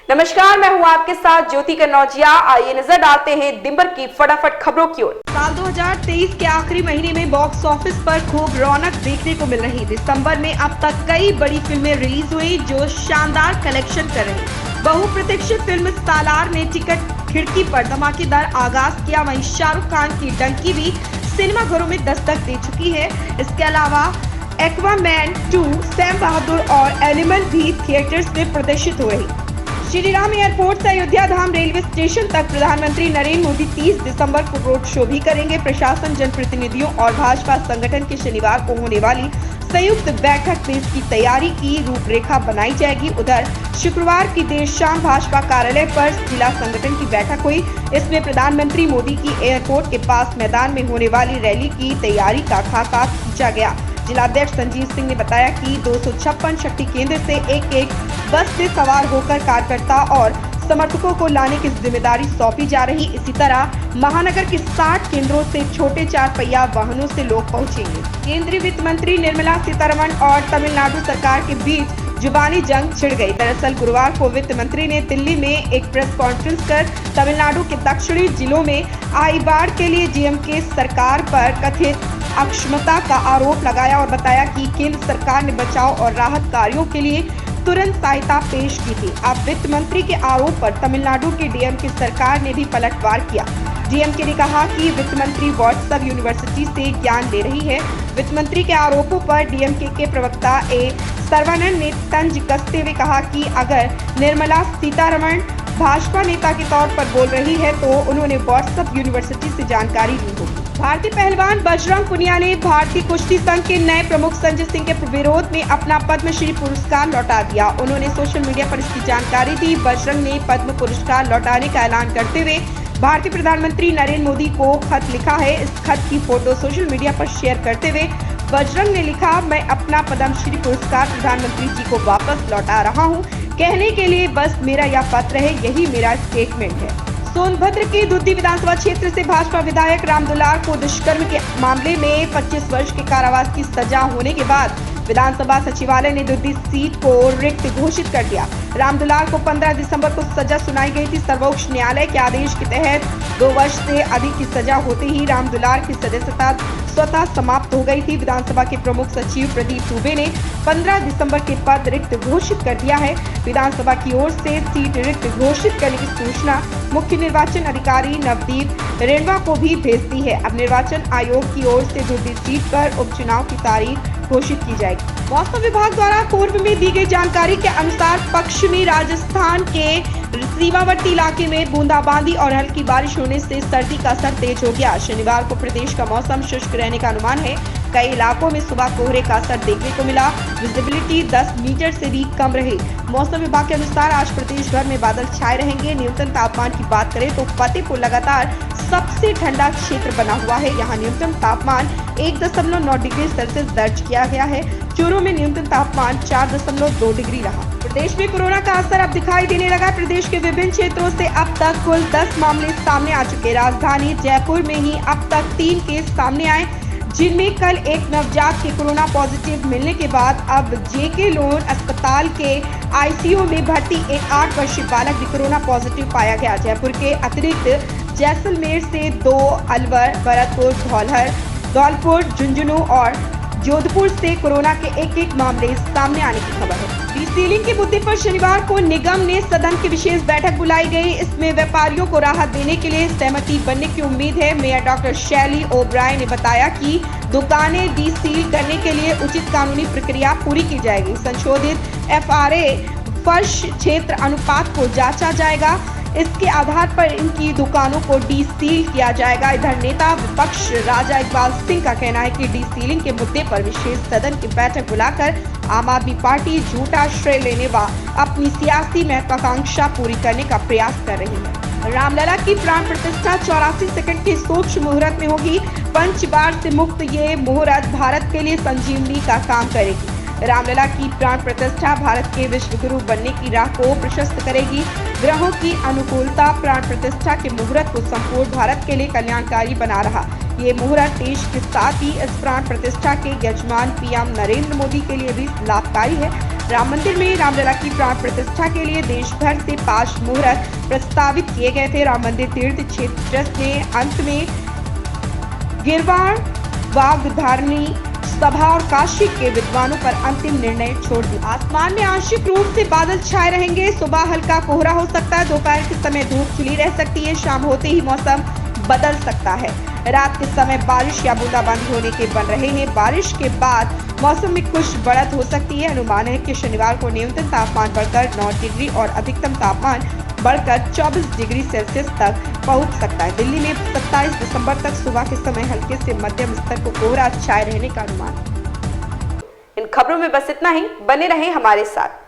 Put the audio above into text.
नमस्कार, मैं हूं आपके साथ ज्योति कन्नौजिया। आइए नजर डालते हैं दिन भर की फटाफट खबरों की ओर। साल 2023 के आखिरी महीने में बॉक्स ऑफिस पर खूब रौनक देखने को मिल रही। दिसंबर में अब तक कई बड़ी फिल्में रिलीज हुई जो शानदार कलेक्शन कर रही। बहुप्रतीक्षित फिल्म सालार ने टिकट खिड़की पर धमाकेदार आगाज किया। वहीं शाहरुख खान की डंकी भी सिनेमाघरों में दस्तक दे चुकी है। इसके अलावा एक्वामैन 2, सैम बहादुर और एनिमल भी थिएटर्स में प्रदर्शित हो रही। श्री राम एयरपोर्ट से अयोध्या धाम रेलवे स्टेशन तक प्रधानमंत्री नरेंद्र मोदी 30 दिसंबर को रोड शो भी करेंगे। प्रशासन, जनप्रतिनिधियों और भाजपा संगठन की शनिवार को होने वाली संयुक्त बैठक में इसकी तैयारी की रूपरेखा बनाई जाएगी। उधर शुक्रवार की देर शाम भाजपा कार्यालय पर जिला संगठन की बैठक हुई। इसमें प्रधानमंत्री मोदी की एयरपोर्ट के पास मैदान में होने वाली रैली की तैयारी का खाका खींचा गया। जिलाध्यक्ष संजीव सिंह ने बताया कि 256 शक्ति केंद्र से एक बस से सवार होकर कार्यकर्ता और समर्थकों को लाने की जिम्मेदारी सौंपी जा रही। इसी तरह महानगर के 60 केंद्रों से छोटे 4 पहिया वाहनों से लोग पहुंचेंगे। केंद्रीय वित्त मंत्री निर्मला सीतारमण और तमिलनाडु सरकार के बीच जुबानी जंग छिड़ गई। दरअसल गुरुवार को वित्त मंत्री ने दिल्ली में एक प्रेस कॉन्फ्रेंस कर तमिलनाडु के दक्षिणी जिलों में आई बाढ़ के लिए डीएमके सरकार पर कथित अक्षमता का आरोप लगाया और बताया कि केंद्र सरकार ने बचाव और राहत कार्यों के लिए तुरंत सहायता पेश की थी। अब वित्त मंत्री के आरोप पर तमिलनाडु के डीएमके सरकार ने भी पलटवार किया। डीएमके ने कहा कि वित्त मंत्री व्हाट्सएप यूनिवर्सिटी से ज्ञान ले रही है। वित्त मंत्री के आरोपों पर डीएमके के प्रवक्ता ए सर्वानंद ने तंज कसते हुए कहा कि अगर निर्मला सीतारमण भाजपा नेता के तौर पर बोल रही है तो उन्होंने व्हाट्सएप यूनिवर्सिटी से जानकारी ली होगी। भारतीय पहलवान बजरंग पुनिया ने भारतीय कुश्ती संघ के नए प्रमुख संजय सिंह के विरोध में अपना पद्मश्री पुरस्कार लौटा दिया। उन्होंने सोशल मीडिया पर इसकी जानकारी दी। बजरंग ने पद्म पुरस्कार लौटाने का ऐलान करते हुए भारतीय प्रधानमंत्री नरेंद्र मोदी को खत लिखा है। इस खत की फोटो सोशल मीडिया पर शेयर करते हुए बजरंग ने लिखा, मैं अपना पद्मश्री पुरस्कार प्रधानमंत्री जी को वापस लौटा रहा हूँ। कहने के लिए बस मेरा यह पत्र है, यही मेरा स्टेटमेंट है। सोनभद्र के दुद्दी विधानसभा क्षेत्र से भाजपा विधायक रामदुलार को दुष्कर्म के मामले में 25 वर्ष के कारावास की सजा होने के बाद विधानसभा सचिवालय ने दुद्दी सीट को रिक्त घोषित कर दिया। रामदुलार को 15 दिसंबर को सजा सुनाई गई थी। सर्वोच्च न्यायालय के आदेश के तहत 2 वर्ष से अधिक की सजा होते ही रामदुलार की सदस्यता स्वतः समाप्त हो गई थी। विधानसभा के प्रमुख सचिव प्रदीप दुबे ने 15 दिसंबर के पद रिक्त घोषित कर दिया है। विधानसभा की ओर से सीट रिक्त घोषित करने की सूचना मुख्य निर्वाचन अधिकारी नवदीप रेणवा को भी भेज दी है। अब निर्वाचन आयोग की ओर से दुद्दी सीट पर उपचुनाव की तारीख घोषित की जाएगी। मौसम विभाग द्वारा पूर्व में दी गई जानकारी के अनुसार पश्चिमी राजस्थान के सीमावर्ती इलाके में बूंदाबांदी और हल्की बारिश होने से सर्दी का असर तेज हो गया। शनिवार को प्रदेश का मौसम शुष्क रहने का अनुमान है। कई इलाकों में सुबह कोहरे का असर देखने को मिला। विजिबिलिटी 10 मीटर से भी कम रही। मौसम विभाग के अनुसार आज प्रदेश भर में बादल छाए रहेंगे। न्यूनतम तापमान की बात करें तो फतेहपुर लगातार सबसे ठंडा क्षेत्र बना हुआ है। यहाँ न्यूनतम तापमान 1.9 डिग्री सेल्सियस दर्ज किया गया है। चूरू में न्यूनतम तापमान 4.2 डिग्री रहा। प्रदेश में कोरोना का असर अब दिखाई देने लगा। प्रदेश के विभिन्न क्षेत्रों से अब तक कुल 10 मामले सामने आ चुके। राजधानी जयपुर में ही अब तक 3 केस सामने आए, जिनमें कल एक नवजात के कोरोना पॉजिटिव मिलने के बाद अब जेके लोन अस्पताल के आईसीयू में भर्ती एक 8 वर्षीय बालक भी कोरोना पॉजिटिव पाया गया। जयपुर के अतिरिक्त जैसलमेर से 2, अलवर, भरतपुर, धौलपुर, झुंझुनू और जोधपुर से कोरोना के एक मामले सामने आने की खबर है। डीसीलिंग के मुद्दे पर शनिवार को निगम ने सदन की विशेष बैठक बुलाई गई। इसमें व्यापारियों को राहत देने के लिए सहमति बनने की उम्मीद है। मेयर डॉक्टर शैली ओब्राय ने बताया कि दुकानें डीसील करने के लिए उचित कानूनी प्रक्रिया पूरी की जाएगी। संशोधित एफआरए फर्श क्षेत्र अनुपात को जांचा जाएगा। इसके आधार पर इनकी दुकानों को डीसील किया जाएगा। इधर नेता विपक्ष राजा इकबाल सिंह का कहना है कि डीसीलिंग के मुद्दे पर विशेष सदन की बैठक बुलाकर आम आदमी पार्टी झूठा श्रेय लेने व अपनी सियासी महत्वाकांक्षा पूरी करने का प्रयास कर रही है। रामलला की प्राण प्रतिष्ठा 84 सेकंड के सूक्ष्म मुहूर्त में होगी। पंचबार से मुक्त ये मुहूर्त भारत के लिए संजीवनी का काम करेगी। रामलला की प्राण प्रतिष्ठा भारत के विश्व गुरु बनने की राह को प्रशस्त करेगी। ग्रहों की अनुकूलता प्राण प्रतिष्ठा के मुहूर्त को संपूर्ण भारत के लिए कल्याणकारी बना रहा। ये मुहूर्त देश के साथ ही इस प्राण प्रतिष्ठा के यजमान पीएम नरेंद्र मोदी के लिए भी लाभकारी है। राम मंदिर में रामलला की प्राण प्रतिष्ठा के लिए देश भर से 5 मुहूर्त प्रस्तावित किए गए थे। राम मंदिर तीर्थ क्षेत्र ट्रस्ट ने अंत में गिरवाड़, वागधारणी सभा और काशी के विद्वानों पर अंतिम निर्णय छोड़ दिया। आसमान में आंशिक रूप से बादल छाए रहेंगे। सुबह हल्का कोहरा हो सकता है, दोपहर के समय धूप खिली रह सकती है, शाम होते ही मौसम बदल सकता है। रात के समय बारिश या बूंदाबांदी होने के बन रहे हैं। बारिश के बाद मौसम में कुछ बढ़त हो सकती है। अनुमान है कि शनिवार को न्यूनतम तापमान बढ़कर 9 डिग्री और अधिकतम तापमान बढ़कर 24 डिग्री सेल्सियस तक पहुंच सकता है। दिल्ली में 27 दिसंबर तक सुबह के समय हल्के से मध्यम स्तर को कोहरा छाए रहने का अनुमान। इन खबरों में बस इतना ही। बने रहें हमारे साथ।